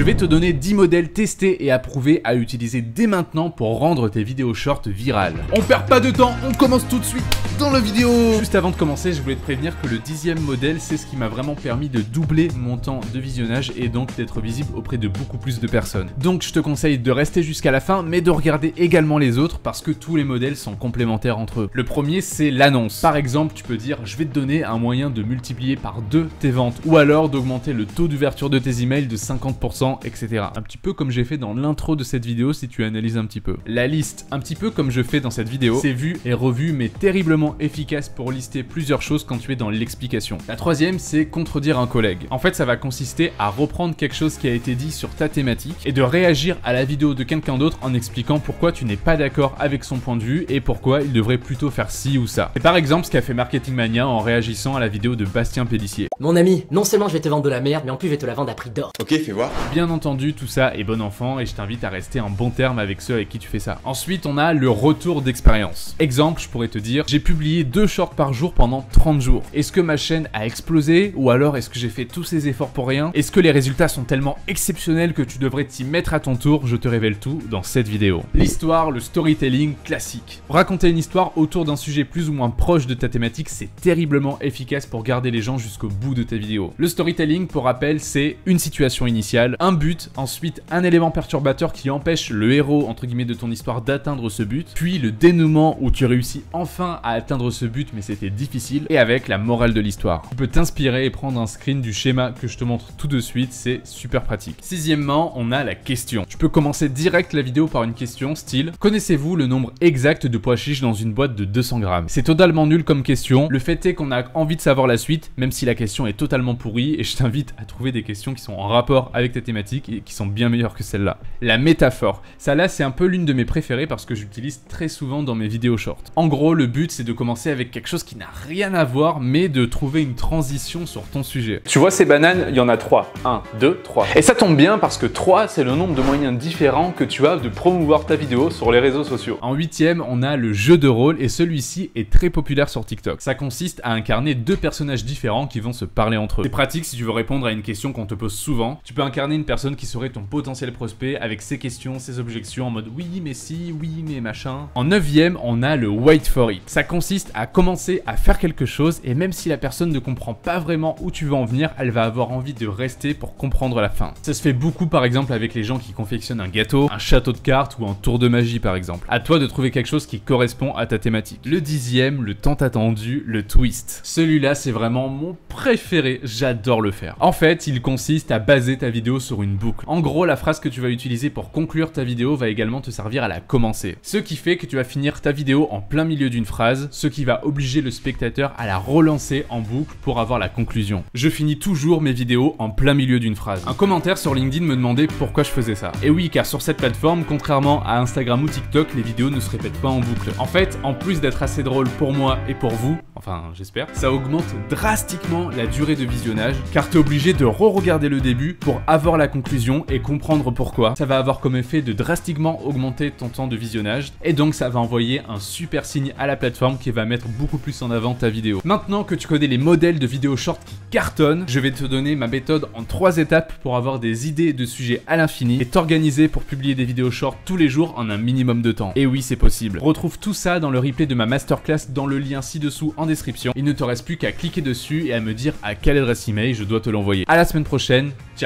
Je vais te donner 10 modèles testés et approuvés à utiliser dès maintenant pour rendre tes vidéos short virales. On perd pas de temps, on commence tout de suite dans la vidéo. Juste avant de commencer, je voulais te prévenir que le 10e modèle, c'est ce qui m'a vraiment permis de doubler mon temps de visionnage et donc d'être visible auprès de beaucoup plus de personnes. Donc je te conseille de rester jusqu'à la fin, mais de regarder également les autres parce que tous les modèles sont complémentaires entre eux. Le premier, c'est l'annonce. Par exemple, tu peux dire, je vais te donner un moyen de multiplier par 2 tes ventes, ou alors d'augmenter le taux d'ouverture de tes emails de 50%, etc. Un petit peu comme j'ai fait dans l'intro de cette vidéo si tu analyses un petit peu. La liste, un petit peu comme je fais dans cette vidéo, c'est vu et revu mais terriblement efficace pour lister plusieurs choses quand tu es dans l'explication. La troisième, c'est contredire un collègue. En fait, ça va consister à reprendre quelque chose qui a été dit sur ta thématique et de réagir à la vidéo de quelqu'un d'autre en expliquant pourquoi tu n'es pas d'accord avec son point de vue et pourquoi il devrait plutôt faire ci ou ça. C'est par exemple ce qu'a fait Marketing Mania en réagissant à la vidéo de Bastien Pélissier. Mon ami, non seulement je vais te vendre de la merde, mais en plus je vais te la vendre à prix d'or. Ok, fais voir. Bien entendu, tout ça est bon enfant et je t'invite à rester en bon terme avec ceux avec qui tu fais ça. Ensuite, on a le retour d'expérience. Exemple, je pourrais te dire, j'ai publié 2 shorts par jour pendant 30 jours. Est-ce que ma chaîne a explosé ou alors est-ce que j'ai fait tous ces efforts pour rien? Est-ce que les résultats sont tellement exceptionnels que tu devrais t'y mettre à ton tour? Je te révèle tout dans cette vidéo. L'histoire, le storytelling classique. Raconter une histoire autour d'un sujet plus ou moins proche de ta thématique, c'est terriblement efficace pour garder les gens jusqu'au bout de ta vidéo. Le storytelling, pour rappel, c'est une situation initiale, un but, ensuite un élément perturbateur qui empêche le héros entre guillemets de ton histoire d'atteindre ce but, puis le dénouement où tu réussis enfin à atteindre ce but mais c'était difficile, et avec la morale de l'histoire. Tu peux t'inspirer et prendre un screen du schéma que je te montre tout de suite, c'est super pratique. Sixièmement, on a la question. Tu peux commencer direct la vidéo par une question style: connaissez-vous le nombre exact de pois chiches dans une boîte de 200 grammes? C'est totalement nul comme question, le fait est qu'on a envie de savoir la suite, même si la question est totalement pourrie, et je t'invite à trouver des questions qui sont en rapport avec ta thématique et qui sont bien meilleures que celle-là. La métaphore. Ça là, c'est un peu l'une de mes préférées parce que j'utilise très souvent dans mes vidéos short. En gros, le but, c'est de commencer avec quelque chose qui n'a rien à voir, mais de trouver une transition sur ton sujet. Tu vois ces bananes, il y en a 3. 1, 2, 3. Et ça tombe bien parce que 3, c'est le nombre de moyens différents que tu as de promouvoir ta vidéo sur les réseaux sociaux. En 8e, on a le jeu de rôle et celui-ci est très populaire sur TikTok. Ça consiste à incarner 2 personnages différents qui vont se parler entre eux. C'est pratique si tu veux répondre à une question qu'on te pose souvent. Tu peux incarner une personne qui serait ton potentiel prospect avec ses questions, ses objections en mode oui mais si, oui mais machin. En 9e, on a le wait for it. Ça consiste à commencer à faire quelque chose et même si la personne ne comprend pas vraiment où tu veux en venir, elle va avoir envie de rester pour comprendre la fin. Ça se fait beaucoup par exemple avec les gens qui confectionnent un gâteau, un château de cartes ou un tour de magie par exemple. À toi de trouver quelque chose qui correspond à ta thématique. Le 10e, le tant attendu, le twist. Celui-là c'est vraiment mon préféré, j'adore le faire. En fait, il consiste à baser ta vidéo sur une boucle. En gros, la phrase que tu vas utiliser pour conclure ta vidéo va également te servir à la commencer. Ce qui fait que tu vas finir ta vidéo en plein milieu d'une phrase, ce qui va obliger le spectateur à la relancer en boucle pour avoir la conclusion. Je finis toujours mes vidéos en plein milieu d'une phrase. Un commentaire sur LinkedIn me demandait pourquoi je faisais ça. Et oui, car sur cette plateforme, contrairement à Instagram ou TikTok, les vidéos ne se répètent pas en boucle. En fait, en plus d'être assez drôle pour moi et pour vous, enfin j'espère, ça augmente drastiquement la durée de visionnage, car t'es obligé de re-regarder le début pour avoir la conclusion et comprendre pourquoi. Ça va avoir comme effet de drastiquement augmenter ton temps de visionnage, et donc ça va envoyer un super signe à la plateforme qui va mettre beaucoup plus en avant ta vidéo. Maintenant que tu connais les modèles de vidéos short qui cartonnent, je vais te donner ma méthode en 3 étapes pour avoir des idées de sujets à l'infini et t'organiser pour publier des vidéos short tous les jours en un minimum de temps. Et oui, c'est possible. Retrouve tout ça dans le replay de ma masterclass dans le lien ci-dessous en description. Il ne te reste plus qu'à cliquer dessus et à me dire à quelle adresse email je dois te l'envoyer. À la semaine prochaine. Ciao.